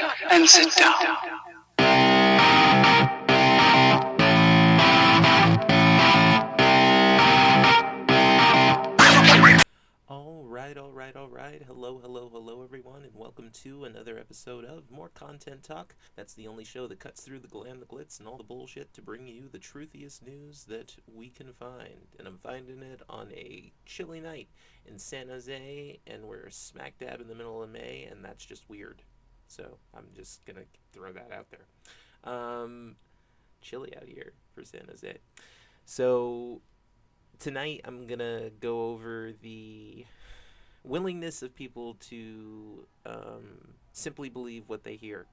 up and sit down. All right. Hello, everyone, and welcome to another episode of More Content Talk. That's the only show that cuts through the glam, the glitz, and all the bullshit to bring you the truthiest news that we can find. And I'm finding it on a chilly night in San Jose, and we're smack dab in the middle of May, and that's just weird. So I'm just gonna throw that out there. Chilly out here for San Jose. So tonight I'm gonna go over the willingness of people to simply believe what they hear,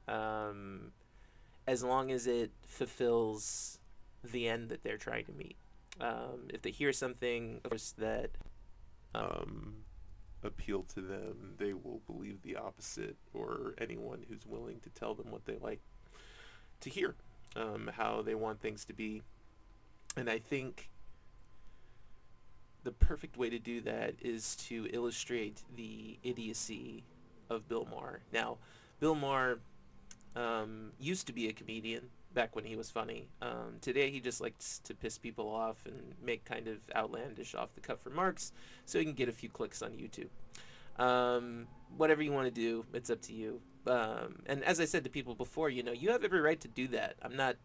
as long as it fulfills the end that they're trying to meet. If they hear something, of course, that appeal to them, they will believe the opposite, or anyone who's willing to tell them what they like to hear, how they want things to be. And I think the perfect way to do that is to illustrate the idiocy of Bill Maher. Now, Bill Maher used to be a comedian back when he was funny. Today he just likes to piss people off and make kind of outlandish off-the-cuff remarks so he can get a few clicks on YouTube. Whatever you want to do, it's up to you. And as I said to people before, you have every right to do that. I'm not,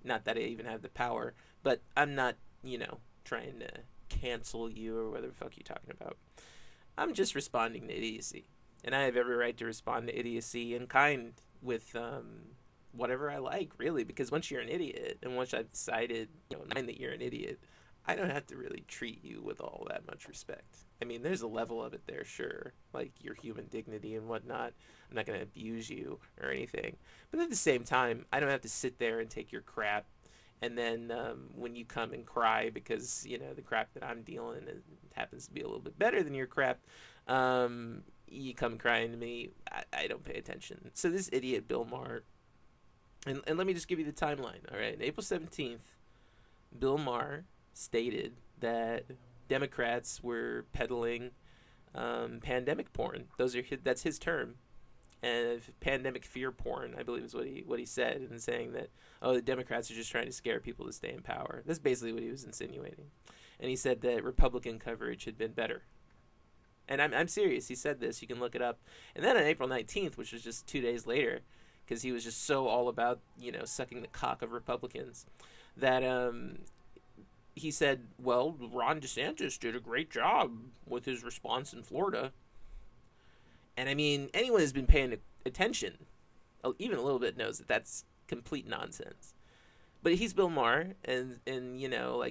not that I even have the power, but I'm not, trying to cancel you or whatever the fuck you're talking about. I'm just responding to idiocy, and I have every right to respond to idiocy in kind with whatever I like, really, because once you're an idiot and once I've decided that you're an idiot, I don't have to really treat you with all that much respect. I mean, there's a level of it there, sure, like your human dignity and whatnot. I'm not going to abuse you or anything, but at the same time, I don't have to sit there and take your crap. And then when you come and cry because, the crap that I'm dealing happens to be a little bit better than your crap, you come crying to me, I don't pay attention. So this idiot, Bill Maher, and let me just give you the timeline, all right? On April 17th, Bill Maher stated that Democrats were peddling pandemic porn. That's his term. And pandemic fear porn, I believe is what he said, and saying that, the Democrats are just trying to scare people to stay in power. That's basically what he was insinuating. And he said that Republican coverage had been better. And I'm serious. He said this. You can look it up. And then on April 19th, which was just 2 days later, because he was just so all about, sucking the cock of Republicans, that he said, well, Ron DeSantis did a great job with his response in Florida. And I mean, anyone who's been paying attention, even a little bit, knows that that's complete nonsense. But he's Bill Maher, and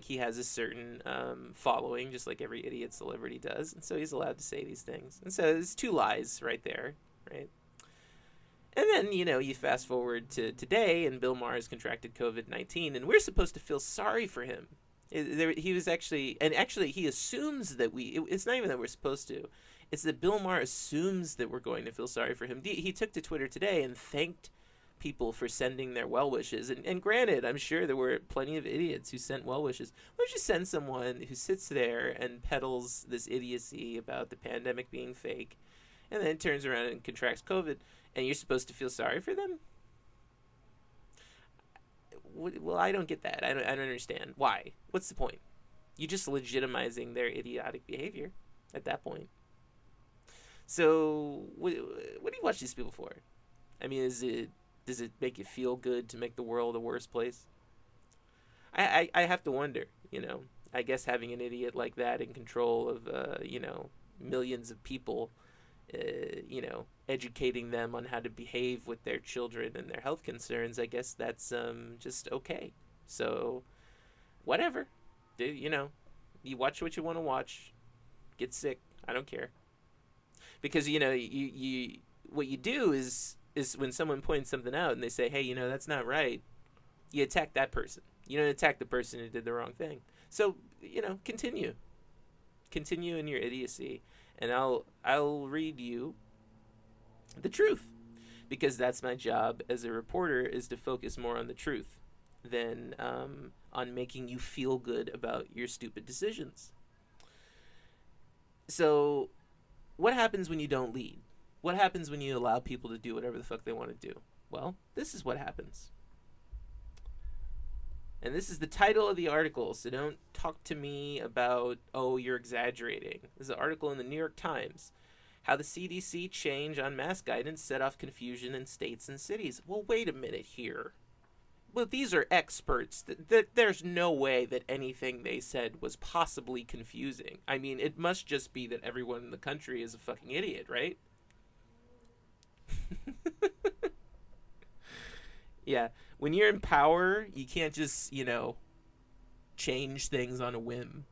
he has a certain following, just like every idiot celebrity does. And so he's allowed to say these things. And so there's two lies right there, right? And then, you fast forward to today, and Bill Maher has contracted COVID-19, and we're supposed to feel sorry for him. He assumes that it's not even that we're supposed to. It's that Bill Maher assumes that we're going to feel sorry for him. He took to Twitter today and thanked people for sending their well wishes. And granted, I'm sure there were plenty of idiots who sent well wishes. Why don't you send someone who sits there and peddles this idiocy about the pandemic being fake, and then turns around and contracts COVID, and you're supposed to feel sorry for them? Well, I don't get that. I don't understand. Why? What's the point? You're just legitimizing their idiotic behavior at that point. So, what do you watch these people for? I mean, does it make you feel good to make the world a worse place? I have to wonder, I guess having an idiot like that in control of, millions of people, educating them on how to behave with their children and their health concerns, I guess that's just okay. So, whatever. You watch what you want to watch. Get sick. I don't care. Because, you what you do is when someone points something out and they say, hey, that's not right, you attack that person. You don't attack the person who did the wrong thing. So, continue. Continue in your idiocy. And I'll read you the truth. Because that's my job as a reporter, is to focus more on the truth than on making you feel good about your stupid decisions. So, what happens when you don't lead? What happens when you allow people to do whatever the fuck they want to do? Well, this is what happens. And this is the title of the article, so don't talk to me about, oh, you're exaggerating. This is an article in the New York Times. How the CDC change on mask guidance set off confusion in states and cities. Well, wait a minute here. Well, these are experts. There's no way that anything they said was possibly confusing. I mean, it must just be that everyone in the country is a fucking idiot, right? Yeah. When you're in power, you can't just, change things on a whim.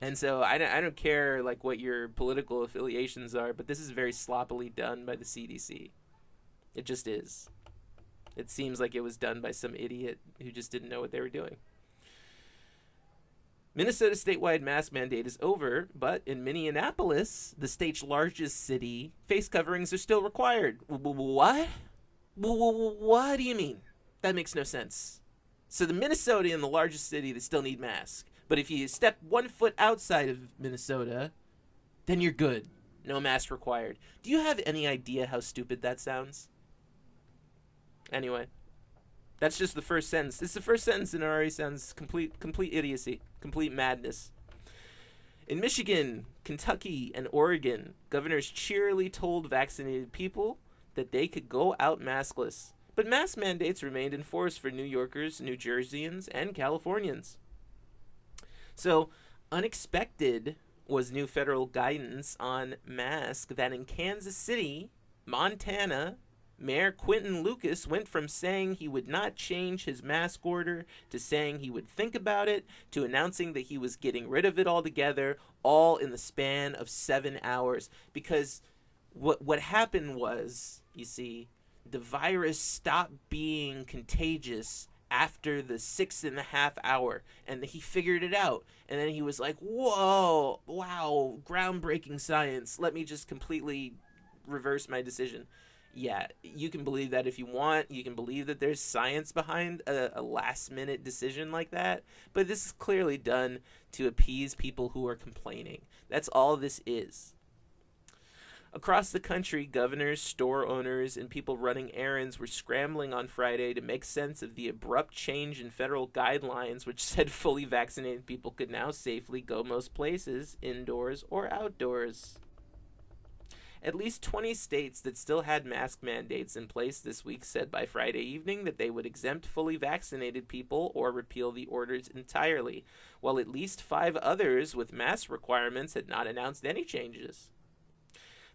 And so I don't care like what your political affiliations are, but this is very sloppily done by the CDC. It just is. It seems like it was done by some idiot who just didn't know what they were doing. Minnesota statewide mask mandate is over, but in Minneapolis, the state's largest city, face coverings are still required. What? What do you mean? That makes no sense. So the Minnesotan, the largest city, they still need masks. But if you step 1 foot outside of Minnesota, then you're good. No mask required. Do you have any idea how stupid that sounds? Anyway, that's just the first sentence. It's the first sentence and it already sounds complete idiocy, complete madness. In Michigan, Kentucky, and Oregon, governors cheerily told vaccinated people that they could go out maskless. But mask mandates remained in force for New Yorkers, New Jerseyans, and Californians. So, unexpected was new federal guidance on masks that in Kansas City, Montana, Mayor Quentin Lucas went from saying he would not change his mask order to saying he would think about it to announcing that he was getting rid of it altogether, all in the span of 7 hours. Because what happened was, you see, the virus stopped being contagious after the 6.5 hour, and he figured it out. And then he was like, whoa, wow, groundbreaking science. Let me just completely reverse my decision. Yeah, you can believe that if you want. You can believe that there's science behind a last-minute decision like that. But this is clearly done to appease people who are complaining. That's all this is. Across the country, governors, store owners, and people running errands were scrambling on Friday to make sense of the abrupt change in federal guidelines, which said fully vaccinated people could now safely go most places, indoors or outdoors. At least 20 states that still had mask mandates in place this week said by Friday evening that they would exempt fully vaccinated people or repeal the orders entirely, while at least 5 others with mask requirements had not announced any changes.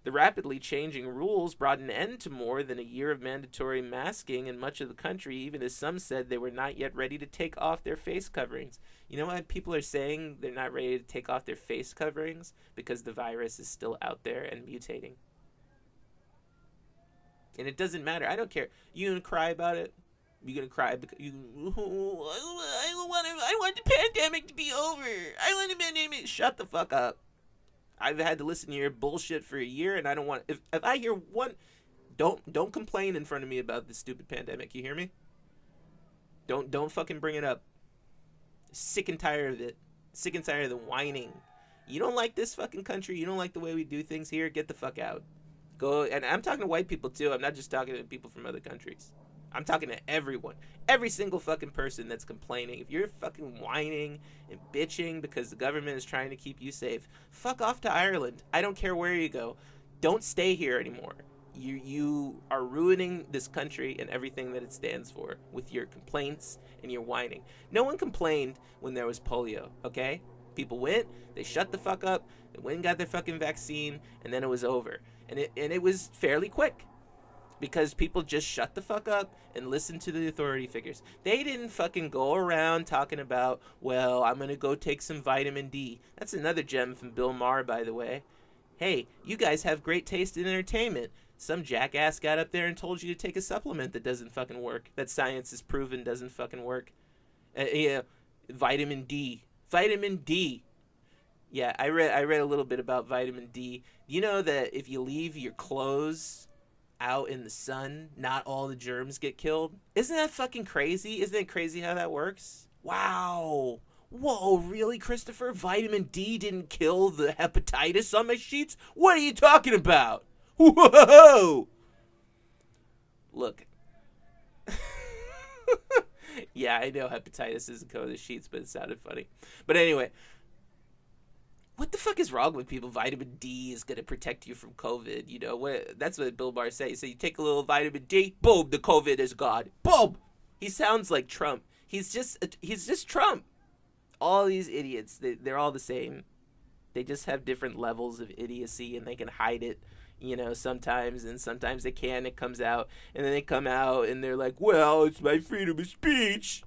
The rapidly changing rules brought an end to more than a year of mandatory masking in much of the country, even as some said they were not yet ready to take off their face coverings. You know why people are saying they're not ready to take off their face coverings? Because the virus is still out there and mutating. And it doesn't matter. I don't care. You gonna cry about it? You gonna cry because you? I want the pandemic to be over. I want the pandemic. Shut the fuck up. I've had to listen to your bullshit for a year, and I don't want. If I hear one, don't complain in front of me about this stupid pandemic. You hear me? Don't fucking bring it up. Sick and tired of it. Sick and tired of the whining. You don't like this fucking country. You don't like the way we do things here. Get the fuck out. Go. And I'm talking to white people too. I'm not just talking to people from other countries. I'm talking to everyone. Every single fucking person that's complaining. If you're fucking whining and bitching because the government is trying to keep you safe, fuck off to Ireland. I don't care where you go. Don't stay here anymore. You are ruining this country and everything that it stands for with your complaints and your whining. No one complained when there was polio, okay? People went, they shut the fuck up, they went and got their fucking vaccine, and then it was over. And it was fairly quick. Because people just shut the fuck up and listened to the authority figures. They didn't fucking go around talking about, well, I'm going to go take some vitamin D. That's another gem from Bill Maher, by the way. Hey, you guys have great taste in entertainment. Some jackass got up there and told you to take a supplement that doesn't fucking work. That science has proven doesn't fucking work. Vitamin D. Vitamin D. Yeah, I read a little bit about vitamin D. You know that if you leave your clothes out in the sun, not all the germs get killed? Isn't that fucking crazy? Isn't it crazy how that works? Wow. Whoa, really, Christopher? Vitamin D didn't kill the hepatitis on my sheets? What are you talking about? Whoa! Look. Yeah, I know hepatitis isn't covered in the sheets, but it sounded funny. But anyway, what the fuck is wrong with people? Vitamin D is going to protect you from COVID. You know, that's what Bill Maher says. So you take a little vitamin D, boom, the COVID is gone. Boom! He sounds like Trump. He's just Trump. All these idiots, they're all the same. They just have different levels of idiocy, and they can hide it, you know, sometimes, and sometimes they can. It comes out, and then they come out, and they're like, well, it's my freedom of speech.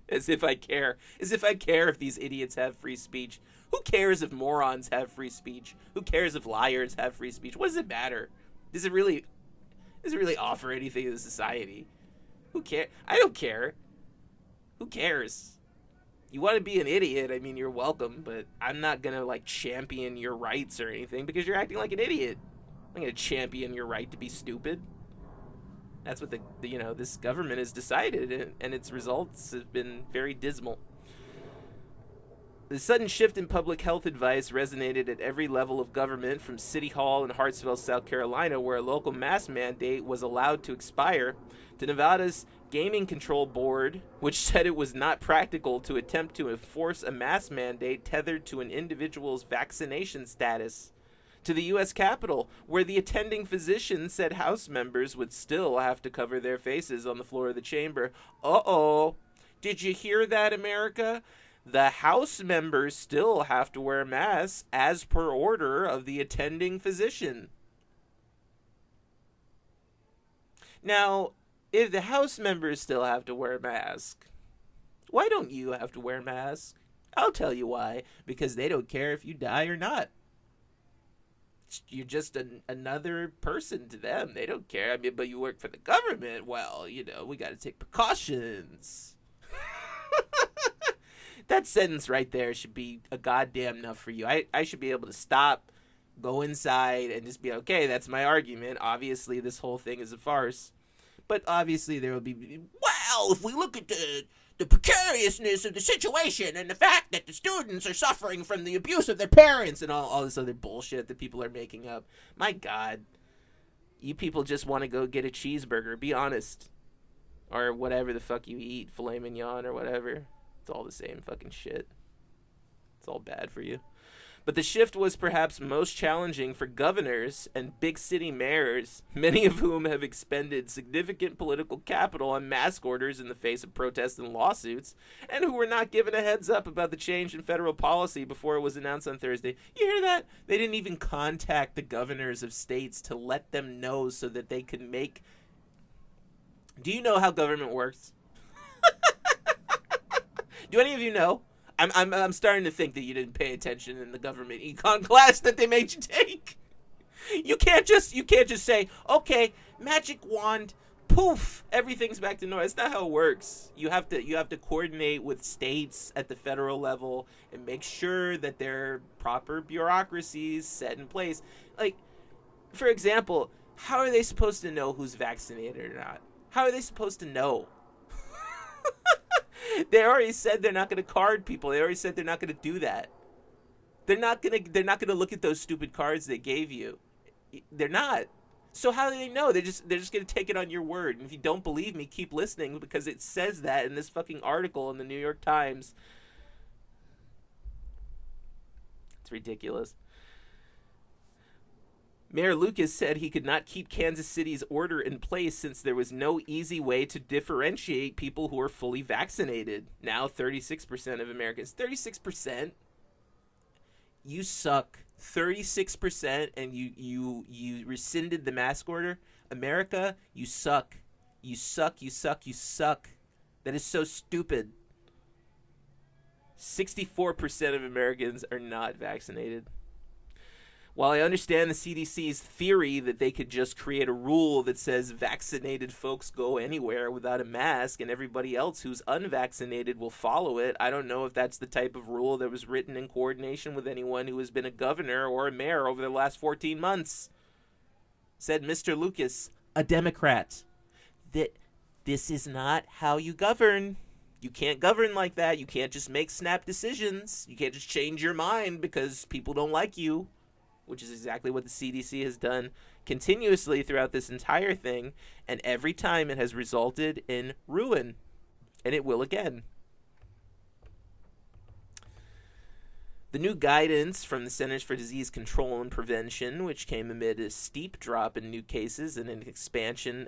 As if I care. As if I care if these idiots have free speech. Who cares if morons have free speech? Who cares if liars have free speech? What does it matter? Does it really offer anything to the society? Who cares? I don't care. Who cares? You want to be an idiot, I mean, you're welcome, but I'm not going to, like, champion your rights or anything because you're acting like an idiot. I'm going to champion your right to be stupid. That's what this government has decided, and its results have been very dismal. The sudden shift in public health advice resonated at every level of government, from City Hall in Hartsville, South Carolina, where a local mask mandate was allowed to expire, to Nevada's Gaming Control Board, which said it was not practical to attempt to enforce a mask mandate tethered to an individual's vaccination status, to the U.S. Capitol, where the attending physician said House members would still have to cover their faces on the floor of the chamber. Uh-oh. Did you hear that, America? The House members still have to wear masks as per order of the attending physician. Now, if the House members still have to wear a mask, why don't you have to wear a mask? I'll tell you why. Because they don't care if you die or not. You're just another person to them. They don't care. I mean, but you work for the government. Well, you know, we got to take precautions. That sentence right there should be a goddamn enough for you. I should be able to stop, go inside, and just be, okay, that's my argument. Obviously, this whole thing is a farce. But obviously there will be, well, if we look at the precariousness of the situation and the fact that the students are suffering from the abuse of their parents and all this other bullshit that people are making up. My God. You people just want to go get a cheeseburger. Be honest. Or whatever the fuck you eat. Filet mignon or whatever. It's all the same fucking shit. It's all bad for you. But the shift was perhaps most challenging for governors and big city mayors, many of whom have expended significant political capital on mask orders in the face of protests and lawsuits, and who were not given a heads up about the change in federal policy before it was announced on Thursday. You hear that? They didn't even contact the governors of states to let them know so that they could make... Do you know how government works? Do any of you know? I'm starting to think that you didn't pay attention in the government econ class that they made you take. You can't just say, okay, magic wand, poof, everything's back to normal. That's not how it works. You have to coordinate with states at the federal level and make sure that there are proper bureaucracies set in place. Like, for example, how are they supposed to know who's vaccinated or not? How are they supposed to know? They already said they're not going to card people. They already said they're not going to do that. They're not going to look at those stupid cards they gave you. They're not. So how do they know? They're just going to take it on your word. And if you don't believe me, keep listening, because it says that in this fucking article in the New York Times. It's ridiculous. Mayor Lucas said he could not keep Kansas City's order in place since there was no easy way to differentiate people who are fully vaccinated. Now 36% of Americans. 36%? You suck. 36% and you rescinded the mask order? America, you suck. You suck, you suck, you suck. That is so stupid. 64% of Americans are not vaccinated. While I understand the CDC's theory that they could just create a rule that says vaccinated folks go anywhere without a mask and everybody else who's unvaccinated will follow it, I don't know if that's the type of rule that was written in coordination with anyone who has been a governor or a mayor over the last 14 months. Said Mr. Lucas, a Democrat, that this is not how you govern. You can't govern like that. You can't just make snap decisions. You can't just change your mind because people don't like you, which is exactly what the CDC has done continuously throughout this entire thing, and every time it has resulted in ruin, and it will again. The new guidance from the Centers for Disease Control and Prevention, which came amid a steep drop in new cases and an expansion,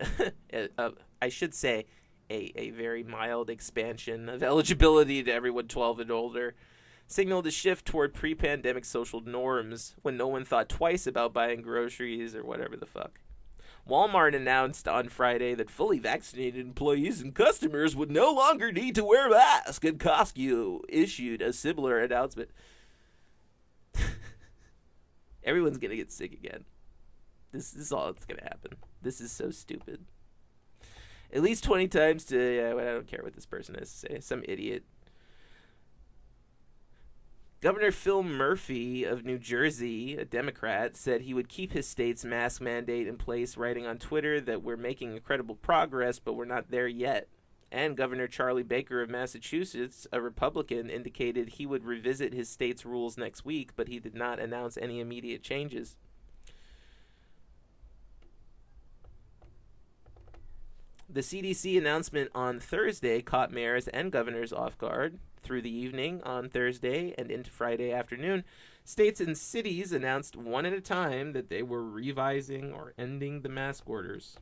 I should say, a very mild expansion of eligibility to everyone 12 and older, signaled a shift toward pre-pandemic social norms when no one thought twice about buying groceries or whatever the fuck. Walmart announced on Friday that fully vaccinated employees and customers would no longer need to wear masks, and Costco issued a similar announcement. Everyone's going to get sick again. This is all that's going to happen. This is so stupid. At least 20 times to, I don't care what this person has to say, some idiot. Governor Phil Murphy of New Jersey, a Democrat, said he would keep his state's mask mandate in place, writing on Twitter that we're making incredible progress, but we're not there yet. And Governor Charlie Baker of Massachusetts, a Republican, indicated he would revisit his state's rules next week, but he did not announce any immediate changes. The CDC announcement on Thursday caught mayors and governors off guard. Through the evening on Thursday and into Friday afternoon, states and cities announced one at a time that they were revising or ending the mask orders.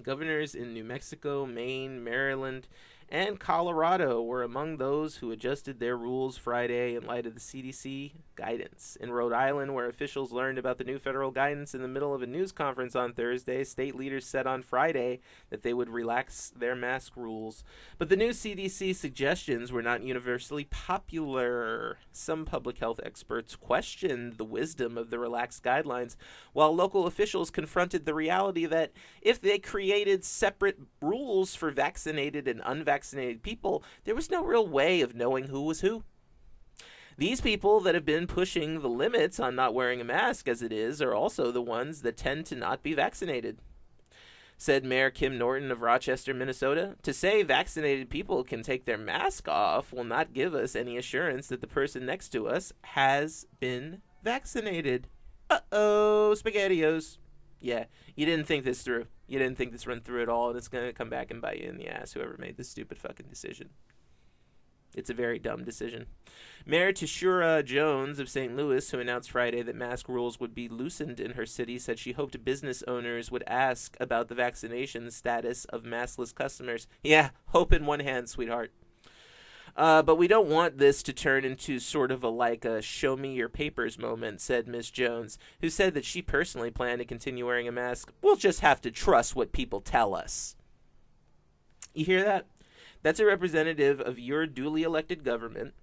Governors in New Mexico, Maine, Maryland, and Colorado were among those who adjusted their rules Friday in light of the CDC guidance. In Rhode Island, where officials learned about the new federal guidance in the middle of a news conference on Thursday, state leaders said on Friday that they would relax their mask rules. But the new CDC suggestions were not universally popular. Some public health experts questioned the wisdom of the relaxed guidelines, while local officials confronted the reality that if they created separate rules for vaccinated and unvaccinated people, there was no real way of knowing who was who. These people that have been pushing the limits on not wearing a mask as it is are also the ones that tend to not be vaccinated. Said Mayor Kim Norton of Rochester, Minnesota, to say vaccinated people can take their mask off will not give us any assurance that the person next to us has been vaccinated. Uh-oh, SpaghettiOs. Yeah, you didn't think this through. You didn't think this run through at all, and it's going to come back and bite you in the ass, whoever made this stupid fucking decision. It's a very dumb decision. Mayor Tashura Jones of St. Louis, who announced Friday that mask rules would be loosened in her city, said she hoped business owners would ask about the vaccination status of maskless customers. Yeah, hope in one hand, sweetheart. But we don't want this to turn into sort of a show me your papers moment, said Ms. Jones, who said that she personally planned to continue wearing a mask. We'll just have to trust what people tell us. You hear that? That's a representative of your duly elected government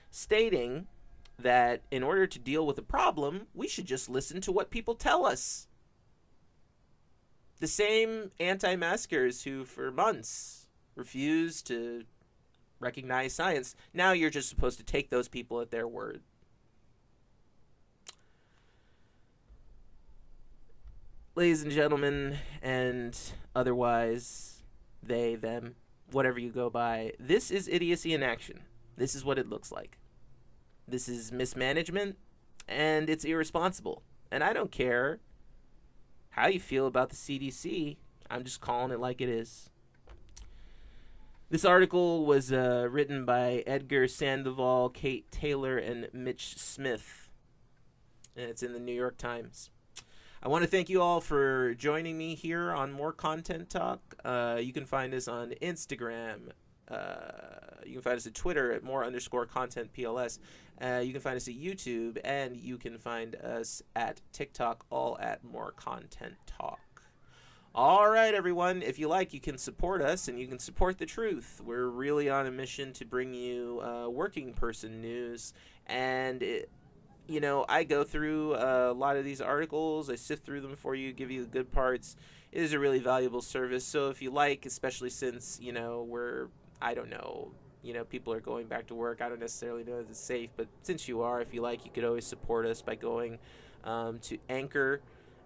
stating that in order to deal with a problem, we should just listen to what people tell us. The same anti-maskers who for months refused to recognize science, now you're just supposed to take those people at their word. Ladies and gentlemen, and otherwise, they, them, whatever you go by, this is idiocy in action. This is what it looks like. This is mismanagement, and it's irresponsible. And I don't care how you feel about the CDC. I'm just calling it like it is. This article was written by Edgar Sandoval, Kate Taylor, and Mitch Smith. And it's in the New York Times. I want to thank you all for joining me here on More Content Talk. You can find us on Instagram. You can find us at Twitter at more_content_PLS. You can find us at YouTube. And you can find us at TikTok, all at More Content Talk. All right, everyone. If you like, you can support us and you can support the truth. We're really on a mission to bring you working person news. And, I go through a lot of these articles. I sift through them for you, give you the good parts. It is a really valuable service. So if you like, especially since, people are going back to work. I don't necessarily know if it's safe. But since you are, if you like, you could always support us by going to Anchor.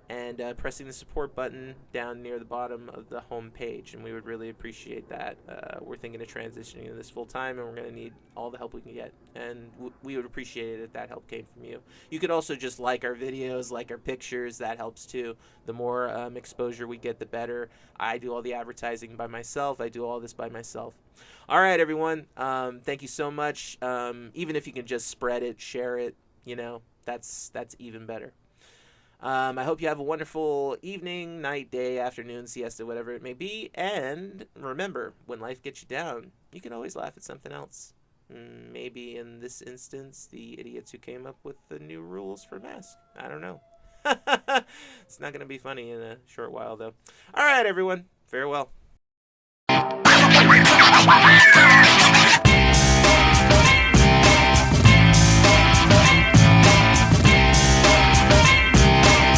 and pressing the support button down near the bottom of the home page, and we would really appreciate that. We're thinking of transitioning into this full time, and we're going to need all the help we can get, and we would appreciate it if that help came from you. You could also just like our videos, like our pictures. That helps too. The more exposure we get, the better. I do all the advertising by myself. I do all this by myself. All right, everyone. Thank you so much. Even if you can just spread it, share it, that's even better. I hope you have a wonderful evening, night, day, afternoon, siesta, whatever it may be. And remember, when life gets you down, you can always laugh at something else. Maybe in this instance, the idiots who came up with the new rules for masks. I don't know. It's not going to be funny in a short while, though. All right, everyone. Farewell.